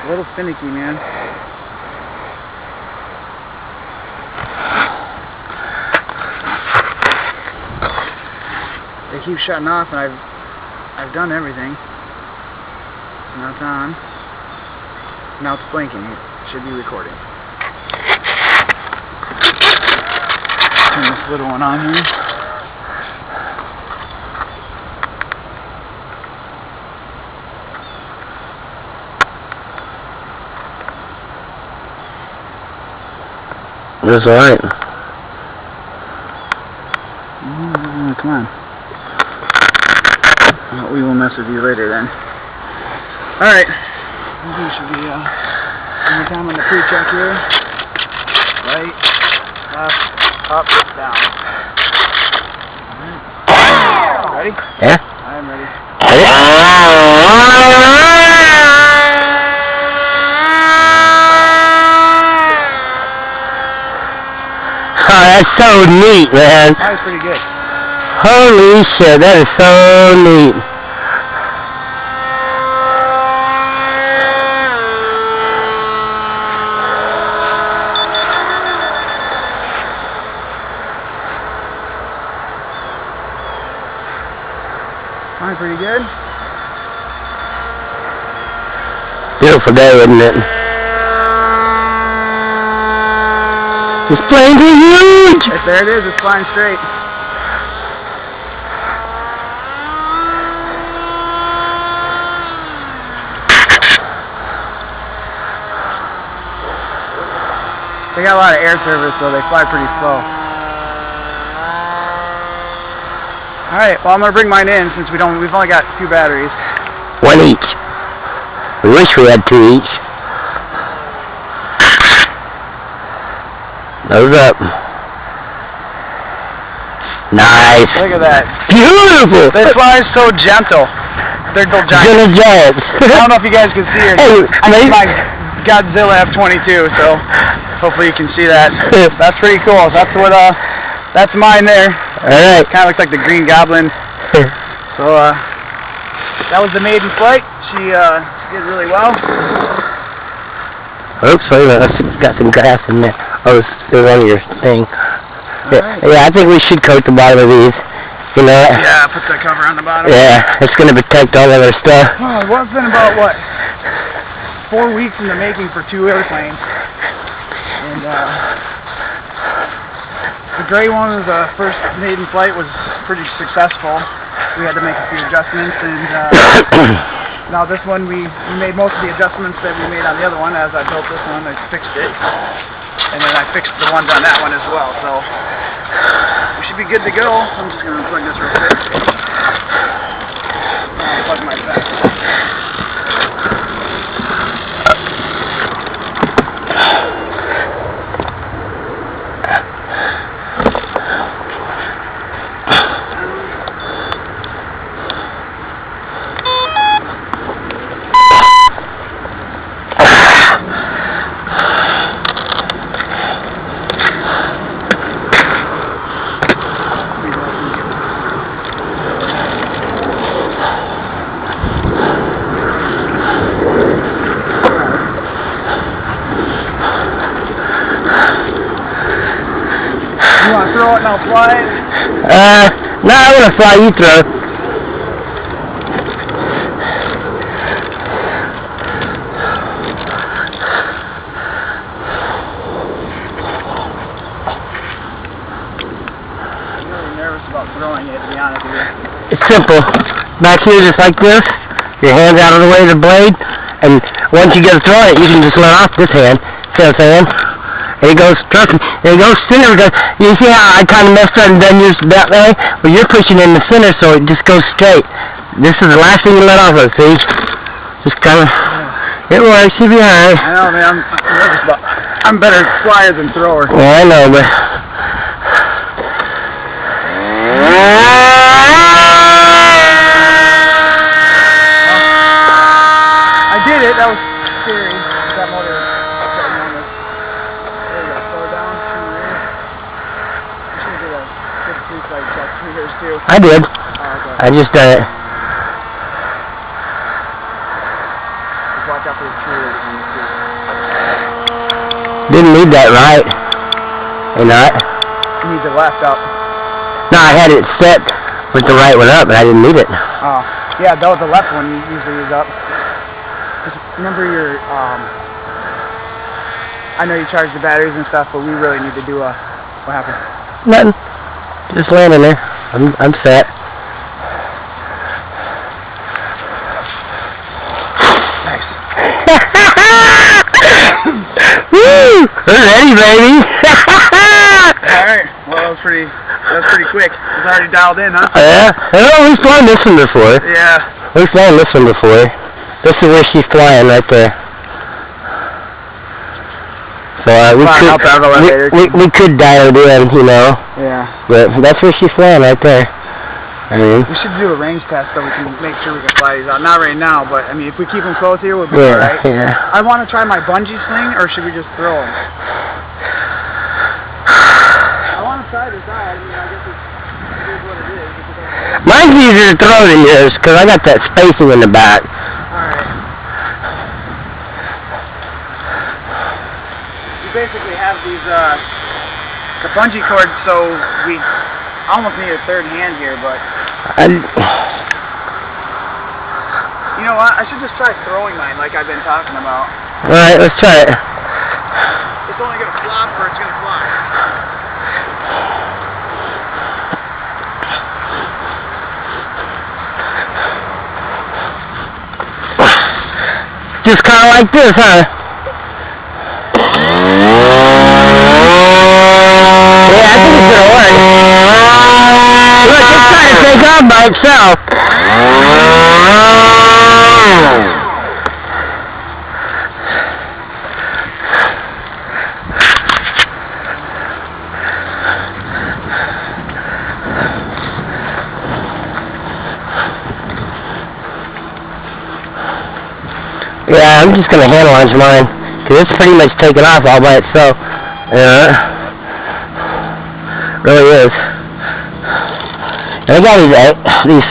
A little finicky, man. They keep shutting off, and I've done everything. Now it's on. Now it's blinking. It should be recording. Turn this little one on here. That's alright. Come on. Well, we will mess with you later then. Alright. I think we should be one more time on the pre-check here. Right, left, up, down. Alright. Ready? Yeah? I'm ready. Oh, that's so neat, man. That was pretty good. Holy shit, that is so neat. Fine, pretty good. Beautiful day, isn't it? This plane's huge! Right there it is, it's flying straight. They got a lot of air service, so they fly pretty slow. Alright, well I'm gonna bring mine in since we've only got 2 batteries. One each. We wish we had 2 each. Nose up. Nice. Look at that. Beautiful. They fly so gentle. They're giant. Giants. I don't know if you guys can see it. Hey, It's my Godzilla F22, so hopefully you can see that. That's pretty cool. That's mine there. Alright. Kind of looks like the Green Goblin. So that was the maiden flight. She did really well. Oops, wait a minute. It's got some grass in there. Oh, it's on your thing. Right. Yeah, I think we should coat the bottom of these. You know what? Yeah, put the cover on the bottom. Yeah, it's going to protect all of our stuff. Oh, well, it's been about, what, 4 weeks in the making for 2 airplanes. And the gray one, the first maiden flight, was pretty successful. We had to make a few adjustments, and now this one, we made most of the adjustments that we made on the other one. As I built this one, I fixed it. And then I fixed the ones on that one as well, so we should be good to go. I'm just going to unplug this real quick. Unplug my back. You want to throw it and I'll fly it? No, I want to fly you through. I'm really nervous about throwing it, to be honest with you. It's simple. Back here, just like this. Your hands out of the way of the blade, and once you get to throw it, you can just let off this hand. See what I'm saying? And it goes, trust me, and it goes center because you see how I kind of messed up and done yours that way? Well, you're pushing in the center, so it just goes straight. This is the last thing you let off of, see? Just kind of, it works, you'll be alright. I know, man, I'm nervous about I'm better flyer than thrower. Yeah, I know, but... I did it, that was scary. That motor was enormous. There you go, slow it down, shoot rear. I should do a good pre-flight check for yours too. I did. Oh, okay. I just done it. watch out for the cheerleaders in the too. Didn't need that right. Or not? You need the left up. No, I had it set with the right one up, but I didn't need it. Oh. Yeah, that was the left one you usually use up. Just remember your, I know you charge the batteries and stuff, but we really need to do a, what happened? Nothing. Just landing there. I'm set. Nice. Woo! We're ready, baby. Alright, well that was pretty quick. It was already dialed in, huh? Yeah. Oh, we've flown this one before. Yeah. We've flown this one before. This is where she's flying right there. So we could dial it in, you know. Yeah. But that's where she's flying right there. I mean. We should do a range test so we can make sure we can fly these out. Not right now, but I mean, if we keep them close here, we'll be alright. Yeah. I want to try my bungee sling, or should we just throw them? I want to try this out. I mean, I guess it is what it is. Mine's easier to throw than yours, because I got that spacing in the back. Alright. We basically have these, the bungee cords, so we almost need a third hand here, but... You know what? I should just try throwing mine like I've been talking about. Alright, let's try it. It's only going to flop or it's going to fly. Just kind of like this, huh? Yeah, I think it's going to work. Look, it's trying to take off by itself. Yeah, I'm just going to hand launch mine, because it's pretty much taken off all by itself. Yeah, really is. And I got these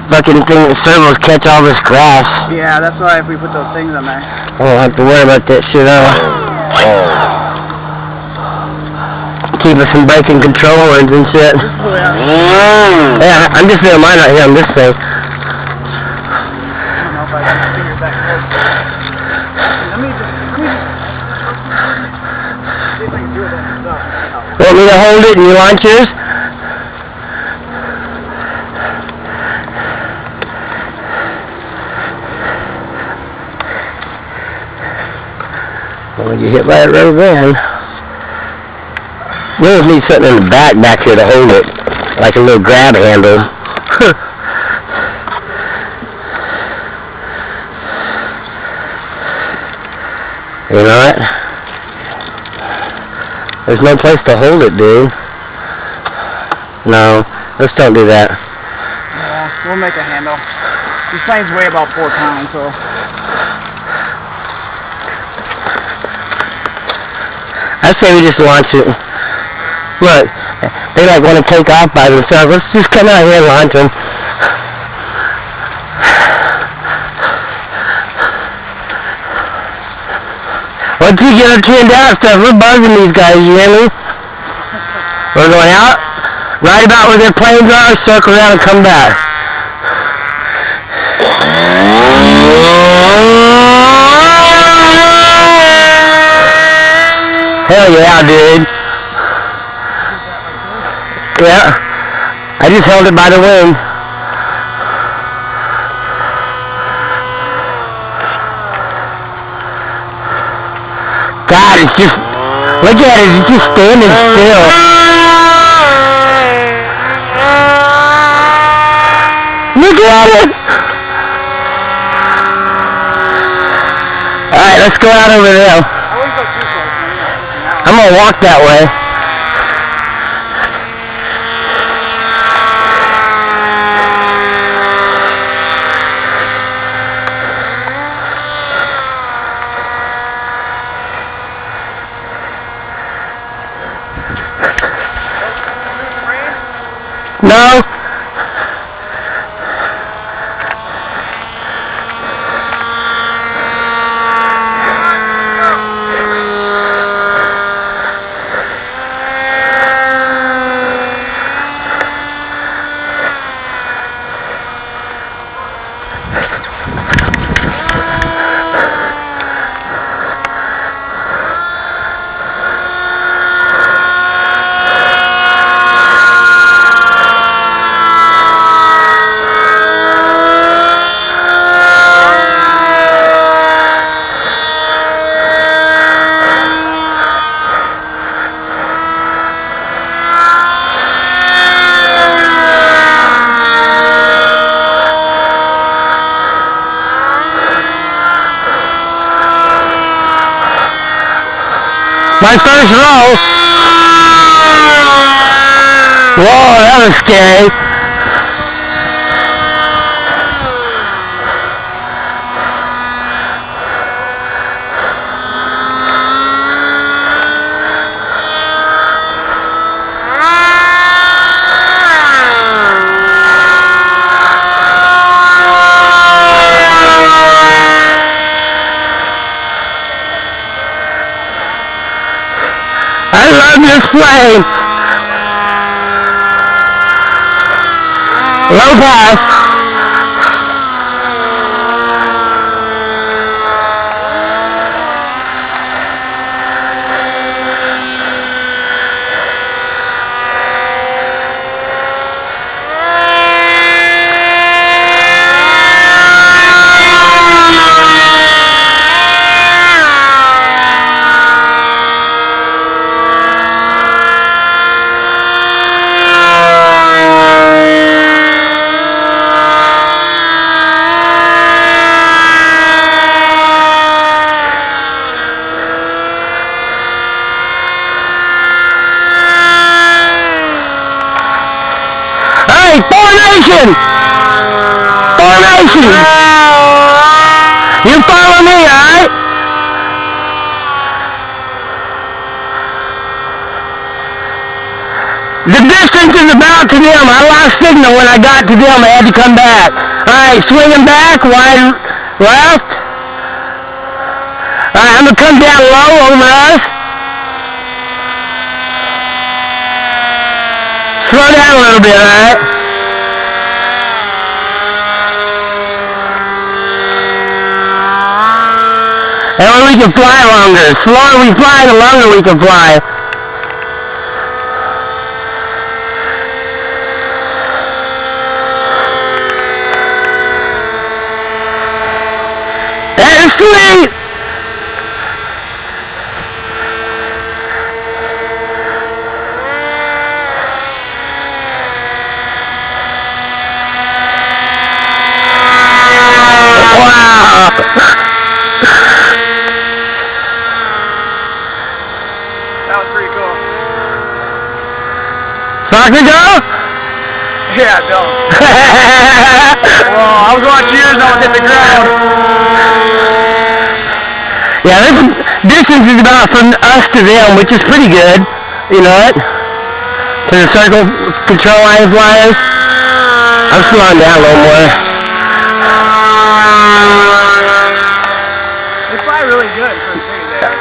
fucking things, servos catch all this grass. Yeah, that's why if we put those things on there. I don't have to worry about that shit, keep us from breaking control horns and shit. Yeah, I'm just doing mine right here on this thing. Want me to hold it and you launch yours? Well, you hit by it rubber band. We always need something in the back here to hold it, like a little grab handle. You know what? There's no place to hold it, dude. No, let's don't do that. Yeah, we'll make a handle. These planes weigh about 4 pounds, so... I say we just launch it. Look, they like want to take off by themselves. Let's just come out here and launch them. Once we get our tuned out stuff, we're buzzing these guys, you hear me? We're going out, right about where their planes are, circle around and come back. Hell yeah, dude. Yeah. I just held it by the wing. God, it's just, look at it, it's just standing still. Look at it! Alright, let's go out over there. I'm gonna walk that way. No. My first roll. Whoa, that was scary. I love this plane. Low pass. Hey, formation! Formation! You follow me, alright? The distance is about to them. I lost signal when I got to them. I had to come back. Alright, swinging back, wide left. Alright, I'm going to come down low over us. Slow down a little bit, alright? And when we can fly longer. The slower we fly, the longer we can fly. That is sweet! Wow! That was pretty cool. Soccer go? Yeah, don't. Well, I was watching yours and I was hit the ground. Yeah, this distance is about from us to them, which is pretty good. You know it? To the circle control line flyers. I'm slowing down a little more. They fly really good for the city there.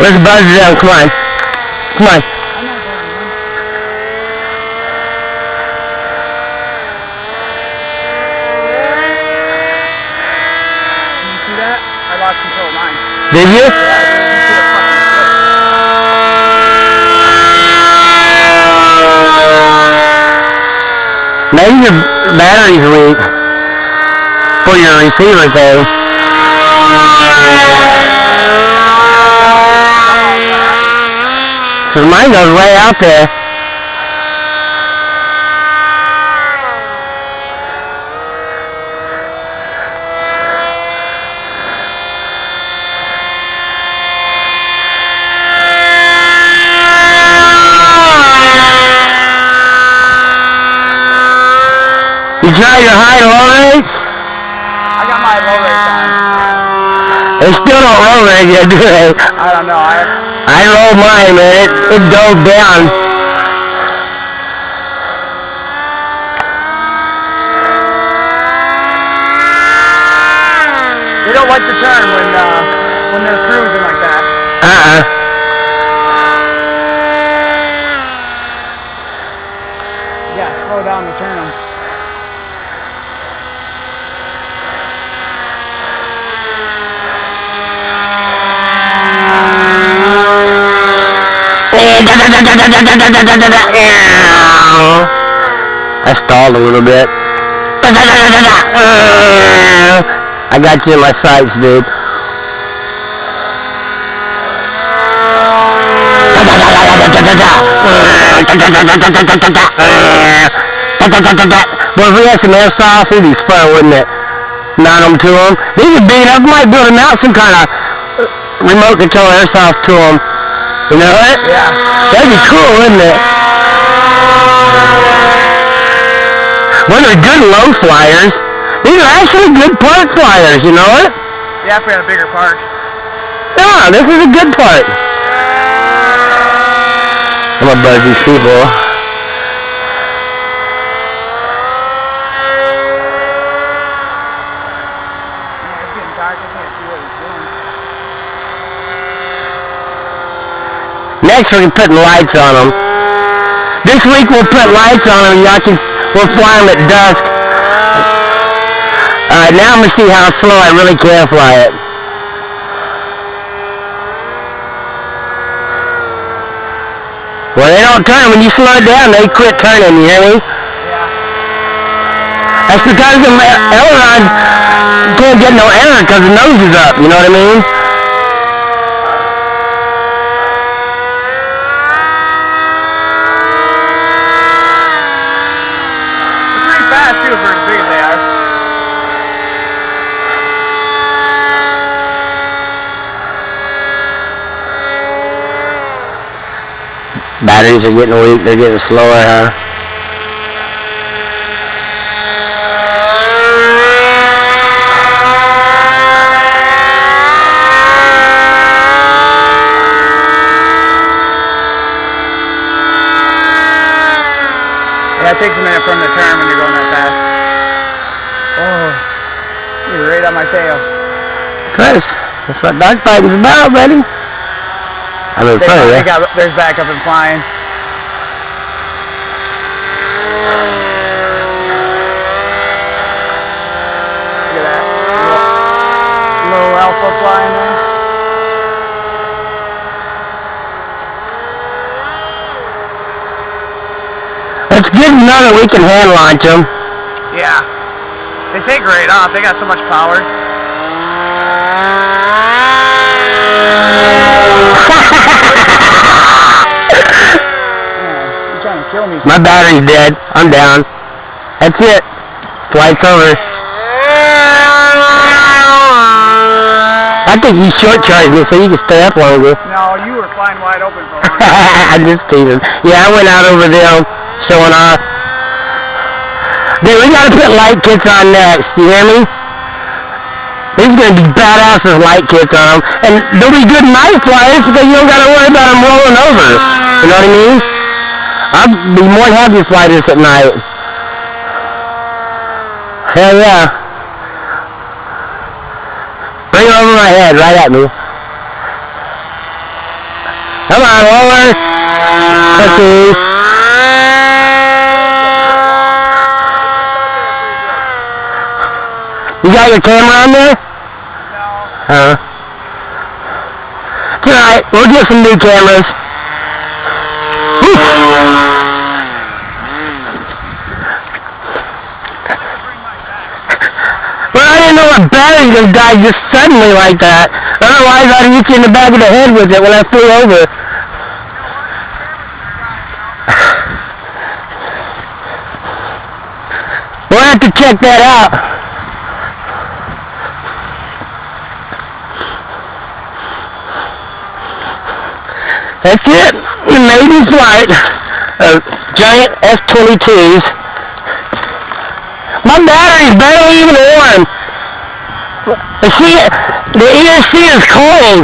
Let's buzz it down, come on. Come on. You see that? I lost control of mine. Did you? Yeah, you see it fucking Maybe your battery's weak for your receiver thing. Cause mine goes way out there. You try your high and low rates? I got my low rate on. They still don't roll very good, do they? I don't know. I rolled mine, man. It dove down. They don't like to turn when they're cruising like that. Yeah, slow down to turn them. I stalled a little bit. I got you in my sights, dude. Well, if we had some airsoft, it'd be fun, wouldn't it? Mount them to them. These would be, I might build them out some kind of remote control airsoft to them. You know what? Yeah. That'd be cool, wouldn't it? Well, they're good low flyers. These are actually good park flyers, you know what? Yeah, if we had a bigger park. Yeah, this is a good part. I'm gonna buzz these people. It's getting dark, I can't see what he's doing. Next, we're putting lights on them. This week we'll put lights on them, and we'll fly them at dusk. Now I'm gonna see how slow I really can fly it. Well, they don't turn. When you slow it down, they quit turning, you hear me? Yeah. That's because the aileron can't get no air because the nose is up, you know what I mean? It's pretty fast, too, for as big as they are. Batteries are getting weak, they're getting slower, huh? Yeah, it takes a minute from the turn when you're going that fast. Oh, you're right on my tail. Chris, that's what dogfighting's about, buddy. I'm in front of you. There's backup and flying. Look at that. Little alpha flying there. It's good to know that we can hand launch them. Yeah. They take right off. They got so much power. You're trying to kill me. My battery's dead. I'm down. That's it. Flight's over. I think you short charged me so you can stay up longer. No, you were flying wide open for a long time. I'm just teasing. Yeah, I went out over there showing off. Dude, we gotta put light kits on next. You hear me? These are gonna be badass with light kits on them. And they'll be good night flyers because you don't gotta worry about them rolling over. You know what I mean? I'll be more than happy to fly this at night. Hell yeah. Bring it over my head, right at me. Come on, lower. Let's see. You got your camera on there? No. It's alright, we'll get some new cameras. Whew. Well, I didn't know my battery just died just suddenly like that. Otherwise, I'd hit you in the back of the head with it when I flew over. We'll have to check that out. That's it. The maiden flight of Giant F22s. My battery's barely even warm. The ESC is cold.